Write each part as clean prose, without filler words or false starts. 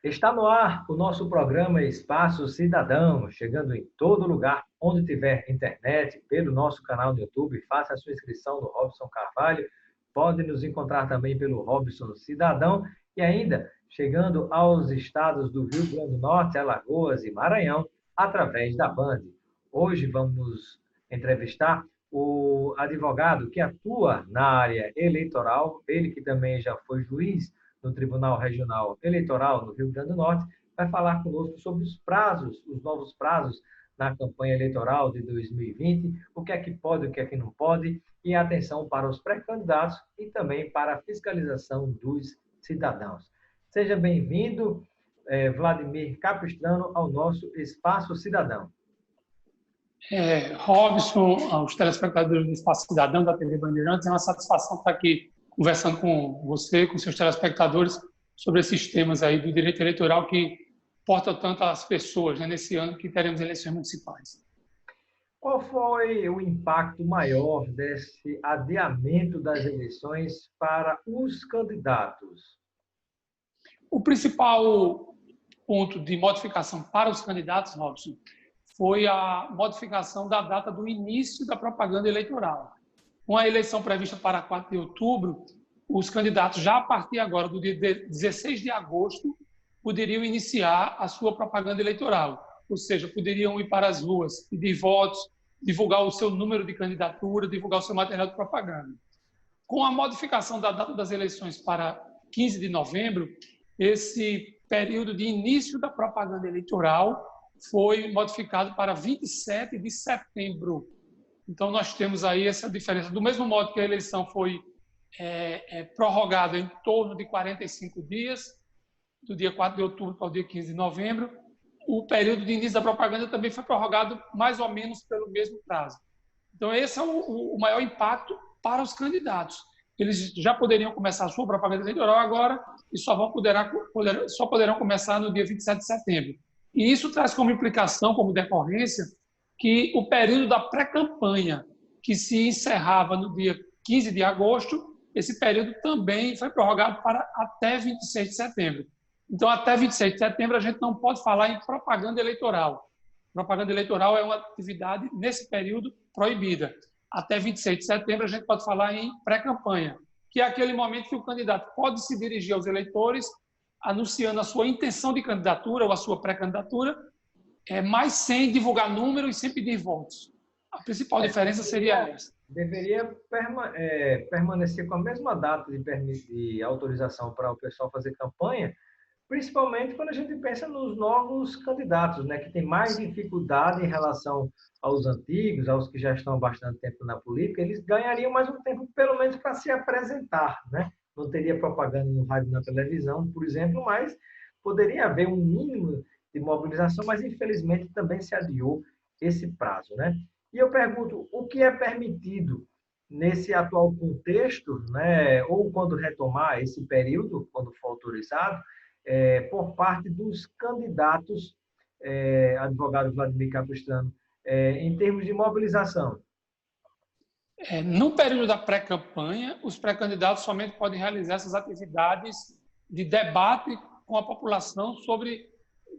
Está no ar o nosso programa Espaço Cidadão, chegando em todo lugar onde tiver internet, pelo nosso canal no YouTube. Faça a sua inscrição no Robson Carvalho. Pode nos encontrar também pelo Robson Cidadão e ainda chegando aos estados do Rio Grande do Norte, Alagoas e Maranhão, através da Band. Hoje vamos entrevistar o advogado que atua na área eleitoral, ele que também já foi juiz no Tribunal Regional Eleitoral no Rio Grande do Norte, vai falar conosco sobre os prazos, os novos prazos na campanha eleitoral de 2020, o que é que pode, o que é que não pode, e atenção para os pré-candidatos e também para a fiscalização dos cidadãos. Seja bem-vindo, Vladimir Capistrano, ao nosso Espaço Cidadão. Robson, aos telespectadores do Espaço Cidadão da TV Bandeirantes, é uma satisfação estar aqui conversando com você, com seus telespectadores, sobre esses temas aí do direito eleitoral que importam tanto às pessoas, né, nesse ano que teremos eleições municipais. Qual foi o impacto maior desse adiamento das eleições para os candidatos? O principal ponto de modificação para os candidatos, Robson, foi a modificação da data do início da propaganda eleitoral. Com a eleição prevista para 4 de outubro, os candidatos, já a partir agora, do dia 16 de agosto, poderiam iniciar a sua propaganda eleitoral. Ou seja, poderiam ir para as ruas, pedir votos, divulgar o seu número de candidatura, divulgar o seu material de propaganda. Com a modificação da data das eleições para 15 de novembro, esse período de início da propaganda eleitoral foi modificado para 27 de setembro. Então, nós temos aí essa diferença. Do mesmo modo que a eleição foi prorrogada em torno de 45 dias, do dia 4 de outubro para o dia 15 de novembro, o período de início da propaganda também foi prorrogado mais ou menos pelo mesmo prazo. Então, esse é o maior impacto para os candidatos. Eles já poderiam começar a sua propaganda eleitoral agora e só poderão começar no dia 27 de setembro. E isso traz como implicação, como decorrência, que o período da pré-campanha, que se encerrava no dia 15 de agosto, esse período também foi prorrogado para até 26 de setembro. Então, até 26 de setembro, a gente não pode falar em propaganda eleitoral. Propaganda eleitoral é uma atividade, nesse período, proibida. Até 26 de setembro, a gente pode falar em pré-campanha, que é aquele momento que o candidato pode se dirigir aos eleitores, anunciando a sua intenção de candidatura ou a sua pré-candidatura, mas sem divulgar número e sem pedir votos. A principal diferença seria essa. Deveria permanecer com a mesma data de autorização para o pessoal fazer campanha, principalmente quando a gente pensa nos novos candidatos, né, que tem mais dificuldade em relação aos antigos, aos que já estão há bastante tempo na política. Eles ganhariam mais um tempo, pelo menos, para se apresentar, né? Não teria propaganda no rádio e na televisão, por exemplo, mas poderia haver um mínimo de mobilização, mas infelizmente também se adiou esse prazo, né? E eu pergunto, o que é permitido nesse atual contexto, né, ou quando retomar esse período, quando for autorizado, por parte dos candidatos, advogado Vladimir Capistrano, em termos de mobilização? No período da pré-campanha, os pré-candidatos somente podem realizar essas atividades de debate com a população sobre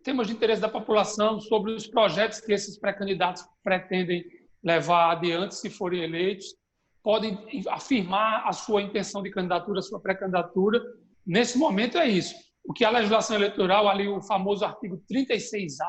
temas de interesse da população, sobre os projetos que esses pré-candidatos pretendem levar adiante se forem eleitos, podem afirmar a sua intenção de candidatura, a sua pré-candidatura. Nesse momento é isso. O que a legislação eleitoral, ali o famoso artigo 36A,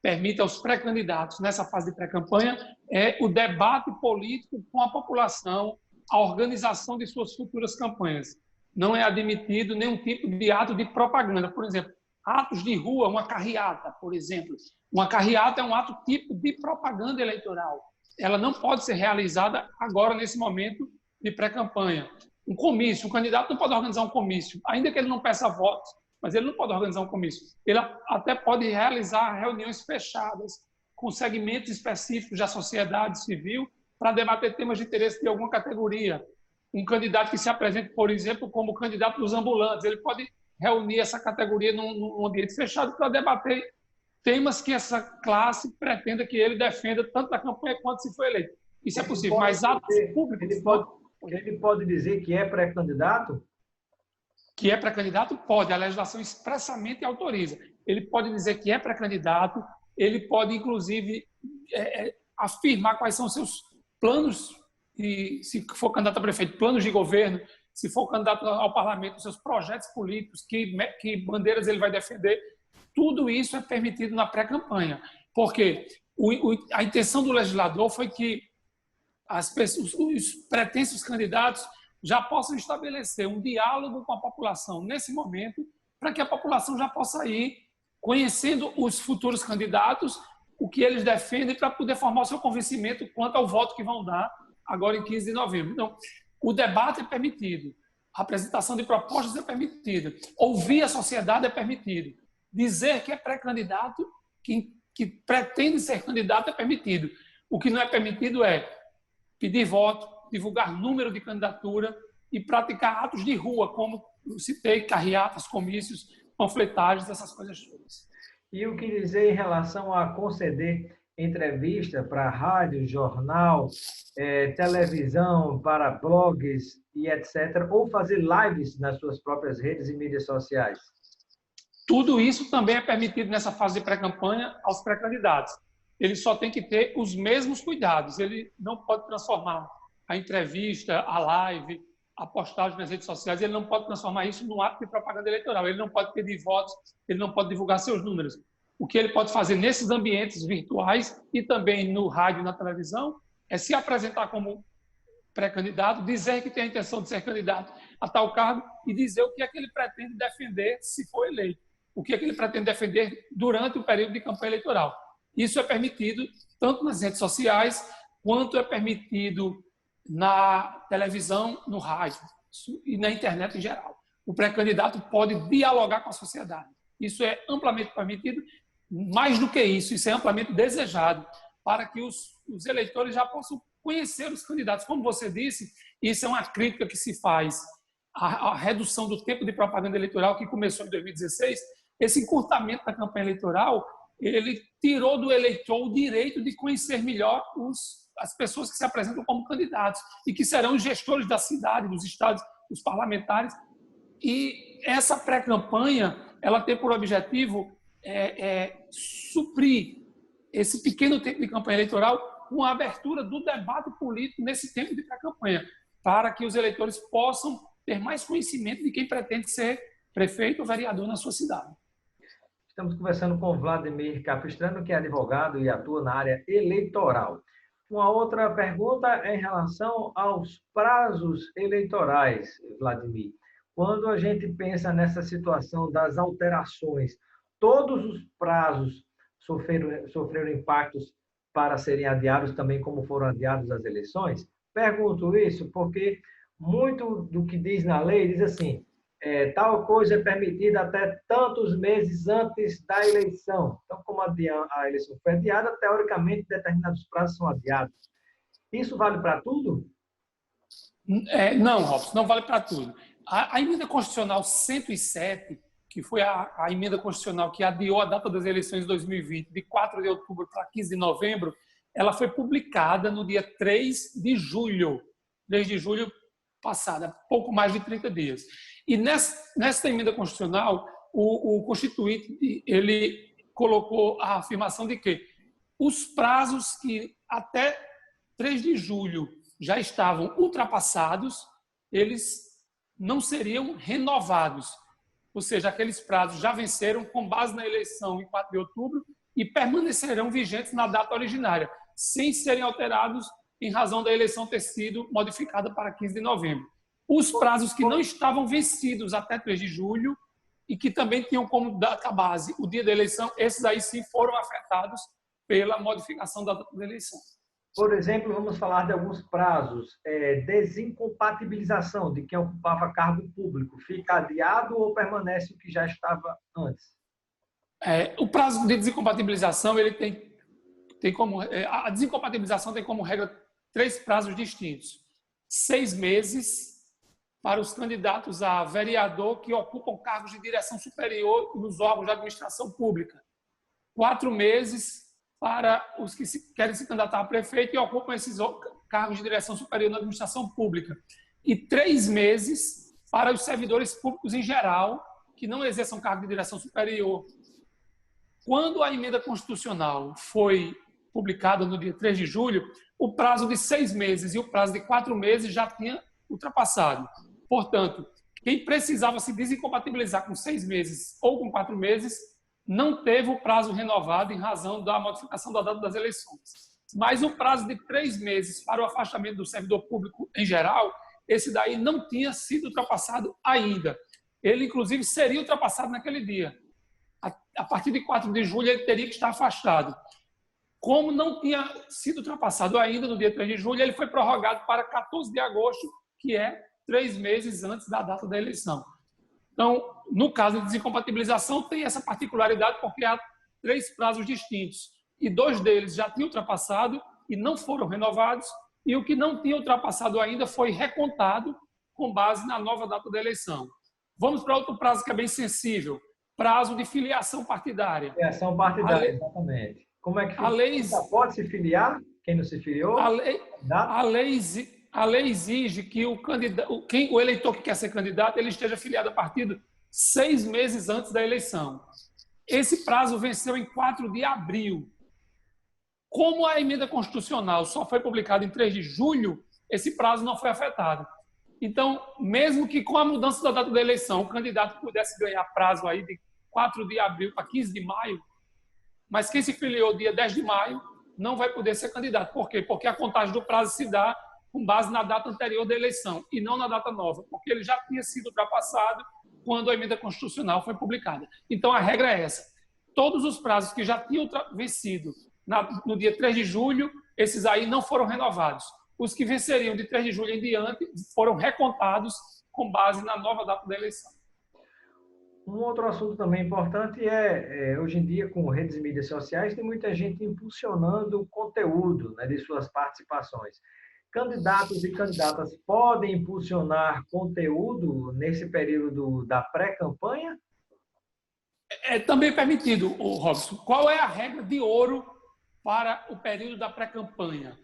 permite aos pré-candidatos, nessa fase de pré-campanha, é o debate político com a população, a organização de suas futuras campanhas. Não é admitido nenhum tipo de ato de propaganda. Por exemplo, atos de rua, uma carreata, por exemplo. Uma carreata é um ato tipo de propaganda eleitoral. Ela não pode ser realizada agora, nesse momento de pré-campanha. Um comício, o candidato não pode organizar um comício, ainda que ele não peça votos, mas ele não pode organizar um comício. Ele até pode realizar reuniões fechadas com segmentos específicos da sociedade civil para debater temas de interesse de alguma categoria. Um candidato que se apresente, por exemplo, como candidato dos ambulantes, ele pode reunir essa categoria num ambiente fechado para debater temas que essa classe pretenda que ele defenda tanto na campanha quanto se for eleito. Isso é possível, mas atos públicos... Ele pode dizer que é pré-candidato? que é pré-candidato? Pode, a legislação expressamente autoriza. Ele pode dizer que é pré-candidato, ele pode, inclusive, afirmar quais são os seus planos, e, se for candidato a prefeito, planos de governo, se for candidato ao parlamento, os seus projetos políticos, que bandeiras ele vai defender. Tudo isso é permitido na pré-campanha, porque a intenção do legislador foi que os pretensos candidatos já possam estabelecer um diálogo com a população nesse momento, para que a população já possa ir conhecendo os futuros candidatos, o que eles defendem, para poder formar o seu convencimento quanto ao voto que vão dar agora em 15 de novembro. Então, o debate é permitido, a apresentação de propostas é permitida, ouvir a sociedade é permitido, dizer que é pré-candidato, que pretende ser candidato é permitido. O que não é permitido é pedir voto, divulgar número de candidatura e praticar atos de rua, como eu citei, carreatas, comícios, panfletagens, essas coisas todas. E o que dizer em relação a conceder entrevista para rádio, jornal, televisão, para blogs e etc., ou fazer lives nas suas próprias redes e mídias sociais? Tudo isso também é permitido nessa fase de pré-campanha aos pré-candidatos. Ele só tem que ter os mesmos cuidados. Ele não pode transformar a entrevista, a live, a postagem nas redes sociais, ele não pode transformar isso num ato de propaganda eleitoral. Ele não pode pedir votos, ele não pode divulgar seus números. O que ele pode fazer nesses ambientes virtuais e também no rádio e na televisão é se apresentar como pré-candidato, dizer que tem a intenção de ser candidato a tal cargo e dizer o que é que ele pretende defender se for eleito, o que é que ele pretende defender durante o período de campanha eleitoral. Isso é permitido tanto nas redes sociais quanto é permitido na televisão, no rádio e na internet em geral. O pré-candidato pode dialogar com a sociedade. Isso é amplamente permitido. Mais do que isso é amplamente desejado para que os eleitores já possam conhecer os candidatos. Como você disse, isso é uma crítica que se faz à redução do tempo de propaganda eleitoral que começou em 2016. Esse encurtamento da campanha eleitoral, ele tirou do eleitor o direito de conhecer melhor as pessoas que se apresentam como candidatos e que serão os gestores da cidade, dos estados, os parlamentares. E essa pré-campanha, ela tem por objetivo suprir esse pequeno tempo de campanha eleitoral com a abertura do debate político nesse tempo de pré-campanha, para que os eleitores possam ter mais conhecimento de quem pretende ser prefeito ou vereador na sua cidade. Estamos conversando com Vladimir Capistrano, que é advogado e atua na área eleitoral. Uma outra pergunta é em relação aos prazos eleitorais, Vladimir. Quando a gente pensa nessa situação das alterações, todos os prazos sofreram impactos para serem adiados, também como foram adiados as eleições? Pergunto isso porque muito do que diz na lei diz assim, tal coisa é permitida até tantos meses antes da eleição. Então, como a eleição foi adiada, teoricamente, determinados prazos são adiados. Isso vale para tudo? Não, Robson, não vale para tudo. A emenda constitucional 107, que foi a emenda constitucional que adiou a data das eleições de 2020, de 4 de outubro para 15 de novembro, ela foi publicada no dia 3 de julho passado, pouco mais de 30 dias. E nessa emenda constitucional, o Constituinte ele colocou a afirmação de que os prazos que até 3 de julho já estavam ultrapassados, eles não seriam renovados. Ou seja, aqueles prazos já venceram com base na eleição em 4 de outubro e permanecerão vigentes na data originária, sem serem alterados em razão da eleição ter sido modificada para 15 de novembro. Os prazos que não estavam vencidos até 3 de julho e que também tinham como data base o dia da eleição, esses aí sim foram afetados pela modificação da data da eleição. Por exemplo, vamos falar de alguns prazos. Desincompatibilização de quem ocupava cargo público. Fica adiado ou permanece o que já estava antes? O prazo de desincompatibilização, ele tem como... a desincompatibilização tem como regra 3 prazos distintos. 6 meses para os candidatos a vereador que ocupam cargos de direção superior nos órgãos de administração pública. 4 meses para os que querem se candidatar a prefeito e ocupam esses cargos de direção superior na administração pública. E 3 meses para os servidores públicos em geral, que não exerçam cargo de direção superior. Quando a emenda constitucional foi publicada no dia 3 de julho, o prazo de 6 meses e o prazo de 4 meses já tinha ultrapassado. Portanto, quem precisava se desincompatibilizar com 6 meses ou com 4 meses, não teve o prazo renovado em razão da modificação da data das eleições. Mas o prazo de 3 meses para o afastamento do servidor público em geral, esse daí não tinha sido ultrapassado ainda. Ele, inclusive, seria ultrapassado naquele dia. A partir de 4 de julho, ele teria que estar afastado. Como não tinha sido ultrapassado ainda no dia 3 de julho, ele foi prorrogado para 14 de agosto, que é 3 meses antes da data da eleição. Então, no caso de desincompatibilização, tem essa particularidade porque há 3 prazos distintos. E 2 deles já tinham ultrapassado e não foram renovados, e o que não tinha ultrapassado ainda foi recontado com base na nova data da eleição. Vamos para outro prazo que é bem sensível, prazo de filiação partidária. Filiação partidária, exatamente. Como é que pode se filiar? Quem não se filiou? A lei exige que o eleitor que quer ser candidato ele esteja filiado a partido 6 meses antes da eleição. Esse prazo venceu em 4 de abril. Como a emenda constitucional só foi publicada em 3 de julho, esse prazo não foi afetado. Então, mesmo que com a mudança da data da eleição, o candidato pudesse ganhar prazo aí de 4 de abril para 15 de maio, mas quem se filiou dia 10 de maio não vai poder ser candidato. Por quê? Porque a contagem do prazo se dá com base na data anterior da eleição e não na data nova, porque ele já tinha sido ultrapassado quando a emenda constitucional foi publicada. Então, a regra é essa. Todos os prazos que já tinham vencido no dia 3 de julho, esses aí não foram renovados. Os que venceriam de 3 de julho em diante foram recontados com base na nova data da eleição. Um outro assunto também importante hoje em dia, com redes e mídias sociais, tem muita gente impulsionando o conteúdo, né, de suas participações. Candidatos e candidatas podem impulsionar conteúdo nesse período da pré-campanha? É também permitido, Robson. Qual é a regra de ouro para o período da pré-campanha?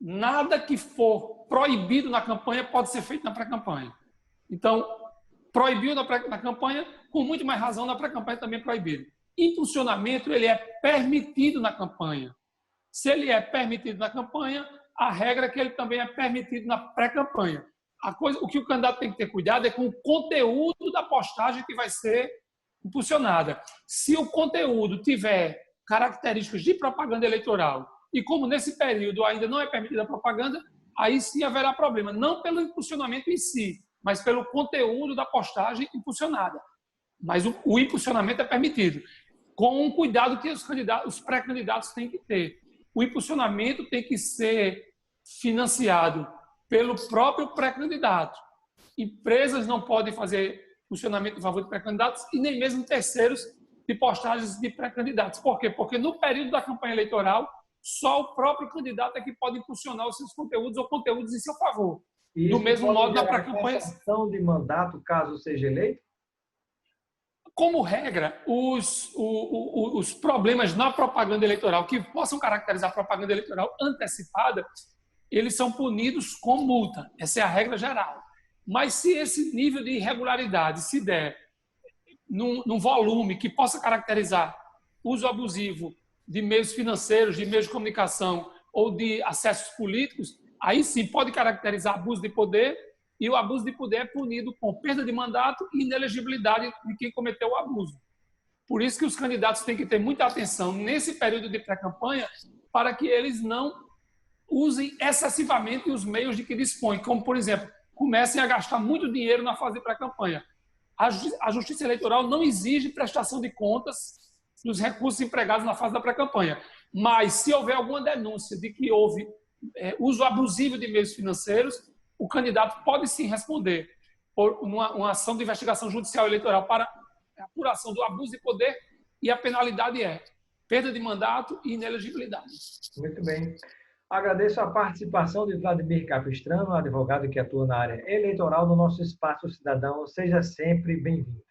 Nada que for proibido na campanha pode ser feito na pré-campanha. Então, proibiu na campanha, com muito mais razão na pré-campanha também é proibido. Impulsionamento, ele é permitido na campanha. Se ele é permitido na campanha, a regra é que ele também é permitido na pré-campanha. O que o candidato tem que ter cuidado é com o conteúdo da postagem que vai ser impulsionada. Se o conteúdo tiver características de propaganda eleitoral, e como nesse período ainda não é permitida a propaganda, aí sim haverá problema, não pelo impulsionamento em si, mas pelo conteúdo da postagem impulsionada. Mas o impulsionamento é permitido, com um cuidado que os pré-candidatos têm que ter. O impulsionamento tem que ser financiado pelo próprio pré-candidato. Empresas não podem fazer funcionamento em favor de pré-candidatos e nem mesmo terceiros de postagens de pré-candidatos. Por quê? Porque no período da campanha eleitoral, só o próprio candidato é que pode impulsionar os seus conteúdos ou conteúdos em seu favor. E do mesmo modo, na pré-campanha. Cassação de mandato, caso seja eleito? Como regra, os problemas na propaganda eleitoral que possam caracterizar a propaganda eleitoral antecipada, eles são punidos com multa. Essa é a regra geral. Mas se esse nível de irregularidade se der num volume que possa caracterizar uso abusivo de meios financeiros, de meios de comunicação ou de acessos políticos, aí sim pode caracterizar abuso de poder, e o abuso de poder é punido com perda de mandato e inelegibilidade de quem cometeu o abuso. Por isso que os candidatos têm que ter muita atenção nesse período de pré-campanha para que eles não usem excessivamente os meios de que dispõem, como, por exemplo, comecem a gastar muito dinheiro na fase de pré-campanha. A Justiça Eleitoral não exige prestação de contas dos recursos empregados na fase da pré-campanha, mas se houver alguma denúncia de que houve uso abusivo de meios financeiros, o candidato pode sim responder por uma ação de investigação judicial eleitoral para a apuração do abuso de poder, e a penalidade é perda de mandato e inelegibilidade. Muito bem. Agradeço a participação de Vladimir Capistrano, advogado que atua na área eleitoral no nosso Espaço Cidadão. Seja sempre bem-vindo.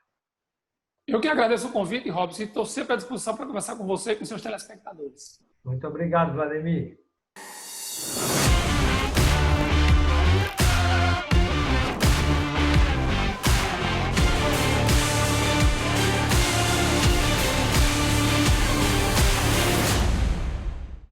Eu que agradeço o convite, Robson, e estou sempre à disposição para conversar com você e com seus telespectadores. Muito obrigado, Vladimir.